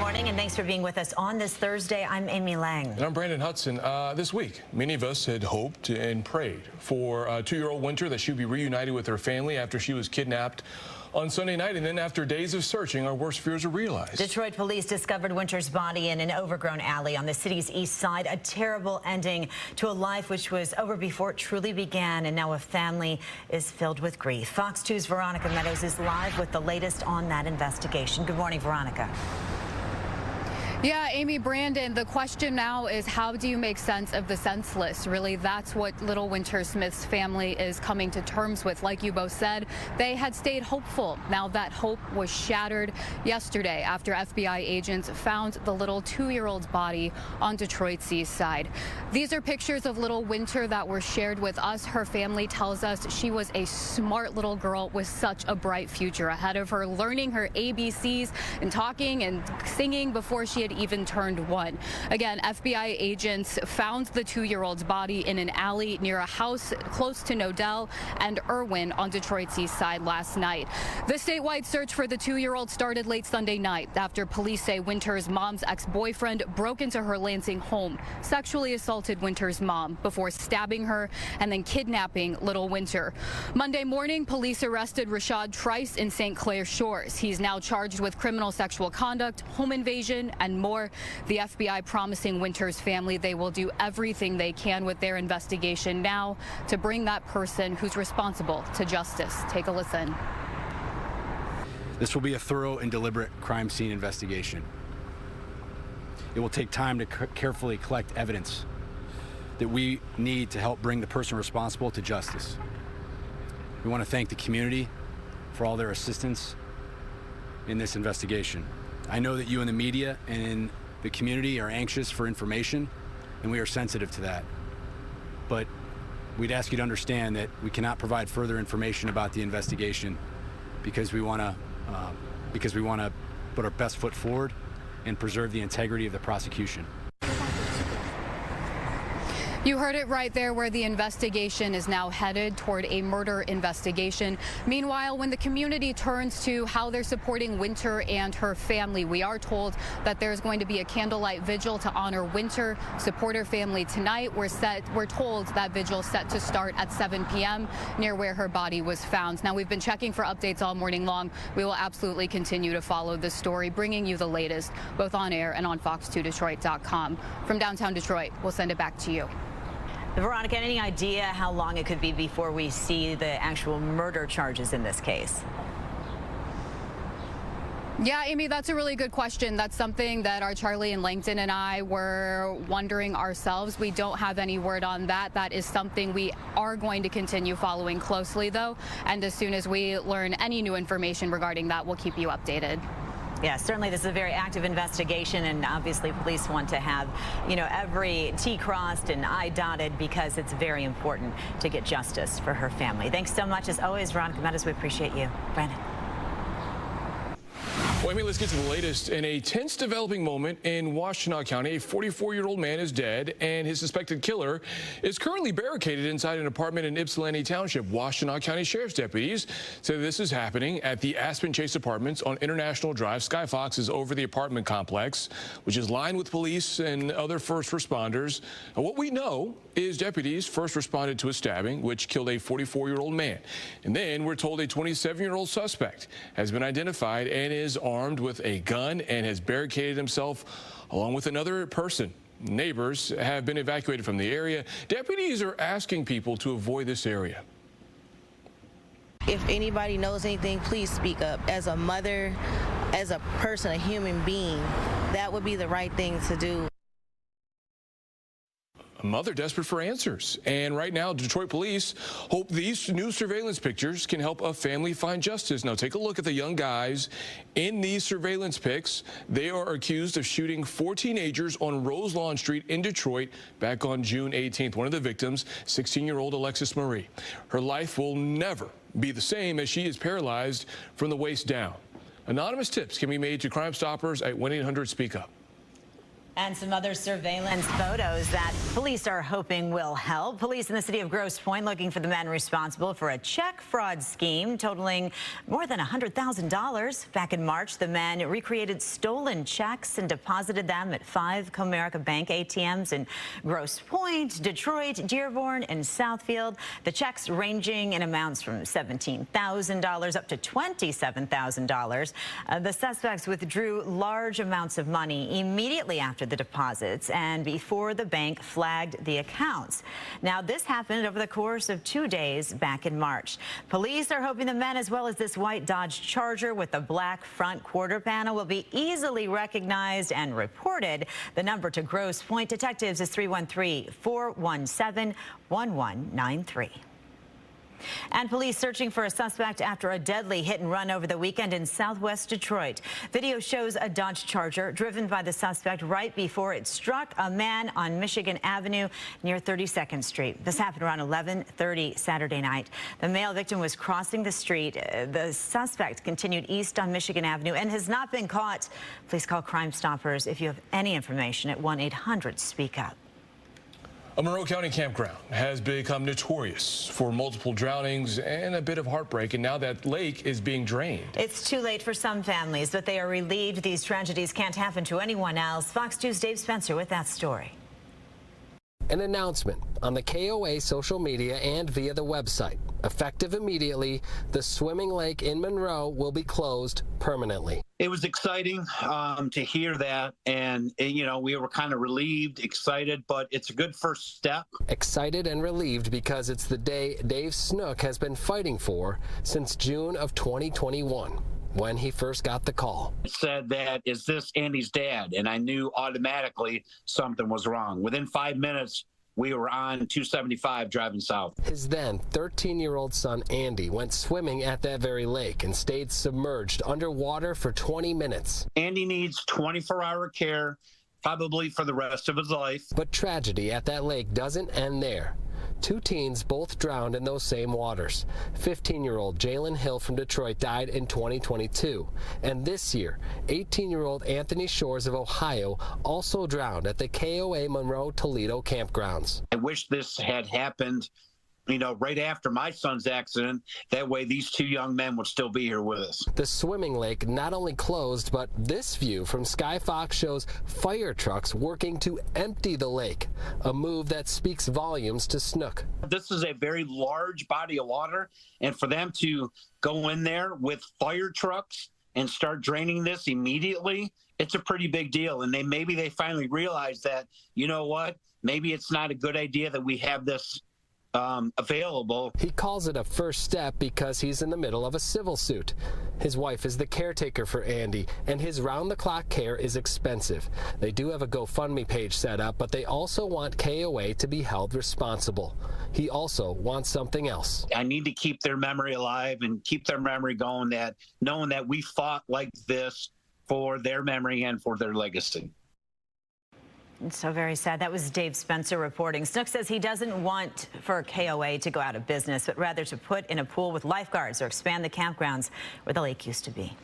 morning, and thanks for being with us on this Thursday. I'm Amy Lang. And I'm Brandon Hudson. This week, many of us had hoped and prayed for two-year-old Winter that she would be reunited with her family after she was kidnapped on Sunday night, and then after days of searching, our worst fears were realized. Detroit police discovered Winter's body in an overgrown alley on the city's east side. A terrible ending to a life which was over before it truly began, and now a family is filled with grief. Fox 2's Veronica Meadows is live with the latest on that investigation. Good morning, Veronica. Yeah, Amy, Brandon, the question now is, how do you make sense of the senseless? Really, that's what little Winter Smith's family is coming to terms with. Like you both said, they had stayed hopeful. Now that hope was shattered yesterday after FBI agents found the little 2-year-old's body on Detroit's east side. These are pictures of little Winter that were shared with us. Her family tells us she was a smart little girl with such a bright future ahead of her, learning her ABCs and talking and singing before she had even turned 1. Again, FBI agents found the 2-year-old's body in an alley near a house close to Nodell and Irwin on Detroit's east side last night. The statewide search for the 2-year-old started late Sunday night after police say Winter's mom's ex-boyfriend broke into her Lansing home, sexually assaulted Winter's mom before stabbing her and then kidnapping little Winter. Monday morning, police arrested Rashad Trice in St. Clair Shores. He's now charged with criminal sexual conduct, home invasion, and more. The FBI promising Winter's family they will do everything they can with their investigation now to bring that person who's responsible to justice. Take a listen. This will be a thorough and deliberate crime scene investigation. It will take time to carefully collect evidence that we need to help bring the person responsible to justice. We want to thank the community for all their assistance in this investigation. I know that you in the media and in the community are anxious for information, and we are sensitive to that. But we'd ask you to understand that we cannot provide further information about the investigation because we want to put our best foot forward and preserve the integrity of the prosecution. You heard it right there, where the investigation is now headed toward a murder investigation. Meanwhile, when the community turns to how they're supporting Winter and her family, we are told that there's going to be a candlelight vigil to honor Winter, support her family tonight. We're told that vigil set to start at 7 p.m. near where her body was found. Now, we've been checking for updates all morning long. We will absolutely continue to follow this story, bringing you the latest, both on air and on fox2detroit.com. From downtown Detroit, we'll send it back to you. Veronica, any idea how long it could be before we see the actual murder charges in this case? Yeah, Amy, that's a really good question. That's something that our Charlie and Langton and I were wondering ourselves. We don't have any word on that. That is something we are going to continue following closely, though. And as soon as we learn any new information regarding that, we'll keep you updated. Yeah, certainly this is a very active investigation, and obviously police want to have, every T crossed and I dotted, because it's very important to get justice for her family. Thanks so much, as always, Veronica Meadows. We appreciate you. Brandon. Well, let's get to the latest. In a tense developing moment in Washtenaw County, a 44-year-old man is dead, and his suspected killer is currently barricaded inside an apartment in Ypsilanti Township. Washtenaw County Sheriff's deputies say this is happening at the Aspen Chase Apartments on International Drive. Sky Fox is over the apartment complex, which is lined with police and other first responders. And what we know is deputies first responded to a stabbing, which killed a 44-year-old man. And then we're told a 27-year-old suspect has been identified and is armed with a gun and has barricaded himself along with another person. Neighbors have been evacuated from the area. Deputies are asking people to avoid this area. If anybody knows anything, please speak up. As a mother, as a person, a human being, that would be the right thing to do. A mother desperate for answers. And right now, Detroit police hope these new surveillance pictures can help a family find justice. Now, take a look at the young guys in these surveillance pics. They are accused of shooting 4 teenagers on Roselawn Street in Detroit back on June 18th. One of the victims, 16-year-old Alexis Marie. Her life will never be the same, as she is paralyzed from the waist down. Anonymous tips can be made to Crime Stoppers at 1-800-SPEAK-UP. And some other surveillance photos that police are hoping will help. Police in the city of Grosse Pointe looking for the men responsible for a check fraud scheme totaling more than $100,000. Back in March, the men recreated stolen checks and deposited them at 5 Comerica Bank ATMs in Grosse Pointe, Detroit, Dearborn, and Southfield. The checks ranging in amounts from $17,000 up to $27,000. The suspects withdrew large amounts of money immediately after the deposits and before the bank flagged the accounts. Now, this happened over the course of 2 days back in March. Police are hoping the men, as well as this white Dodge Charger with the black front quarter panel, will be easily recognized and reported. The number to Grosse Pointe detectives is 313-417-1193. And police searching for a suspect after a deadly hit and run over the weekend in southwest Detroit. Video shows a Dodge Charger driven by the suspect right before it struck a man on Michigan Avenue near 32nd Street. This happened around 11:30 Saturday night. The male victim was crossing the street. The suspect continued east on Michigan Avenue and has not been caught. Please call Crime Stoppers if you have any information at 1-800-SPEAK-UP. A Monroe County campground has become notorious for multiple drownings and a bit of heartbreak, and now that lake is being drained. It's too late for some families, but they are relieved these tragedies can't happen to anyone else. Fox 2's Dave Spencer with that story. An announcement on the KOA social media and via the website. Effective immediately, the swimming lake in Monroe will be closed permanently. It was exciting to hear that, and you know, we were kind of relieved, excited, but it's a good first step. Excited and relieved because it's the day Dave Snook has been fighting for since June of 2021. When he first got the call. It said that, is this Andy's dad? And I knew automatically something was wrong. Within 5 minutes, we were on 275 driving south. His then 13-year-old son, Andy, went swimming at that very lake and stayed submerged underwater for 20 minutes. Andy needs 24-hour care, probably for the rest of his life. But tragedy at that lake doesn't end there. 2 teens both drowned in those same waters. 15-year-old Jalen Hill from Detroit died in 2022. And this year, 18-year-old Anthony Shores of Ohio also drowned at the KOA Monroe Toledo campgrounds. I wish this had happened, you know, right after my son's accident. That way these 2 young men would still be here with us. The swimming lake not only closed, but this view from Sky Fox shows fire trucks working to empty the lake, a move that speaks volumes to Snook. This is a very large body of water, and for them to go in there with fire trucks and start draining this immediately, it's a pretty big deal. And maybe they finally realize that, you know what, maybe it's not a good idea that we have this available. He calls it a first step because he's in the middle of a civil suit. His wife is the caretaker for Andy, and his round-the-clock care is expensive. They do have a GoFundMe page set up, but they also want KOA to be held responsible. He also wants something else. I need to keep their memory alive and keep their memory going, that knowing that we fought like this for their memory and for their legacy. It's so very sad. That was Dave Spencer reporting. Snook says he doesn't want for KOA to go out of business, but rather to put in a pool with lifeguards or expand the campgrounds where the lake used to be.